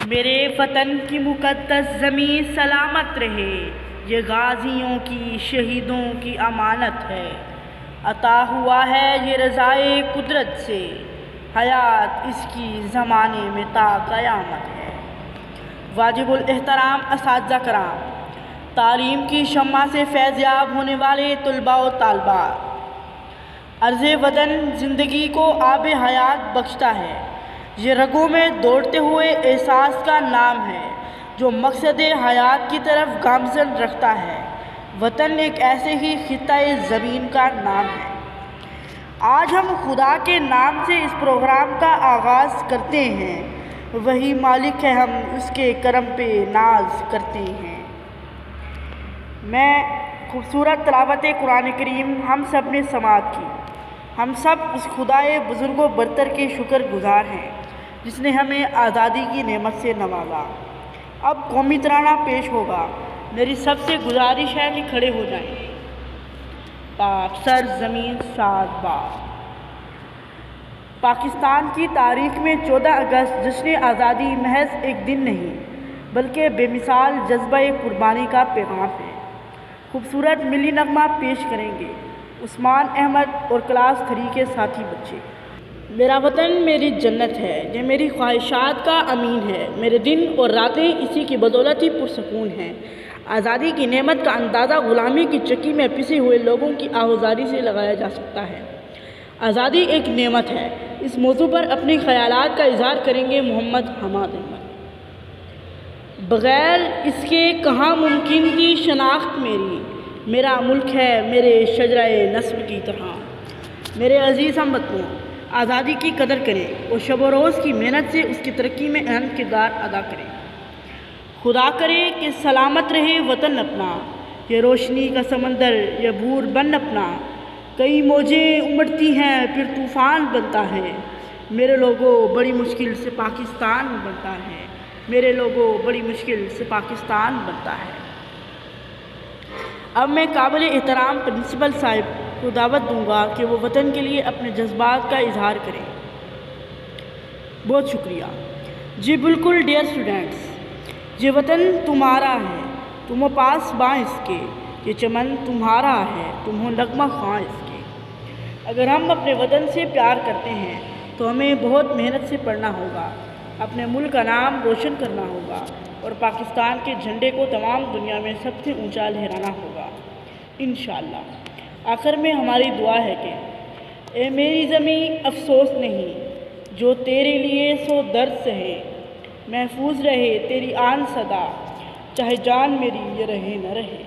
میرے وطن کی مقدس زمین سلامت رہے، یہ غازیوں کی شہیدوں کی امانت ہے، عطا ہوا ہے یہ رضائے قدرت سے، حیات اس کی زمانے میں تا قیامت ہے۔ واجب الاحترام اساتذہ کرام، تعلیم کی شمع سے فیض یاب ہونے والے طلباء و طالبات، عرض وطن زندگی کو آب حیات بخشتا ہے، یہ رگوں میں دوڑتے ہوئے احساس کا نام ہے جو مقصد حیات کی طرف گامزن رکھتا ہے۔ وطن ایک ایسے ہی خطہ زمین کا نام ہے۔ آج ہم خدا کے نام سے اس پروگرام کا آغاز کرتے ہیں، وہی مالک ہے، ہم اس کے کرم پہ ناز کرتے ہیں۔ میں خوبصورت تلاوت قرآن کریم ہم سب نے سماعت کی۔ ہم سب اس خدائے بزرگ و برتر کے شکر گزار ہیں جس نے ہمیں آزادی کی نعمت سے نوازا۔ اب قومی ترانہ پیش ہوگا۔ میری سب سے گزارش ہے کہ کھڑے ہو جائیں۔ پاک سر زمین شاد باد۔ پاکستان کی تاریخ میں 14 اگست جشن آزادی محض ایک دن نہیں بلکہ بے مثال جذبہ قربانی کا پیغام ہے۔ خوبصورت ملی نغمہ پیش کریں گے عثمان احمد اور کلاس 3 کے ساتھی بچے۔ میرا وطن میری جنت ہے، یہ میری خواہشات کا امین ہے، میرے دن اور راتیں اسی کی بدولت ہی پرسکون ہیں۔ آزادی کی نعمت کا اندازہ غلامی کی چکی میں پسے ہوئے لوگوں کی آہوزاری سے لگایا جا سکتا ہے۔ آزادی ایک نعمت ہے، اس موضوع پر اپنے خیالات کا اظہار کریں گے محمد حماد احمد۔ بغیر اس کے کہاں ممکن تھی شناخت میری، میرا ملک ہے میرے شجرۂ نسب کی طرح۔ میرے عزیز ہم وطنوں، آزادی کی قدر کریں اور شب و روز کی محنت سے اس کی ترقی میں اہم کردار ادا کریں۔ خدا کرے کہ سلامت رہے وطن اپنا، یہ روشنی کا سمندر یہ بھور بن اپنا، کئی موجیں امڑتی ہیں پھر طوفان بنتا ہے، میرے لوگوں بڑی مشکل سے پاکستان بنتا ہے، میرے لوگوں بڑی مشکل سے پاکستان بنتا ہے۔ اب میں قابل احترام پرنسپل صاحب کو دعوت دوں گا کہ وہ وطن کے لیے اپنے جذبات کا اظہار کریں۔ بہت شکریہ۔ جی بالکل ڈیئر اسٹوڈنٹس، یہ وطن تمہارا ہے، تم ہو پاس باں اس کے، یہ چمن تمہارا ہے، تم ہو نغمہ خواں اس کے۔ اگر ہم اپنے وطن سے پیار کرتے ہیں تو ہمیں بہت محنت سے پڑھنا ہوگا، اپنے ملک کا نام روشن کرنا ہوگا اور پاکستان کے جھنڈے کو تمام دنیا میں سب سے اونچا لہرانا ہوگا انشاءاللہ۔ آخر میں ہماری دعا ہے کہ اے میری زمین افسوس نہیں، جو تیرے لیے سو درد سہے، محفوظ رہے تیری آن صدا، چاہے جان میری یہ رہے نہ رہے۔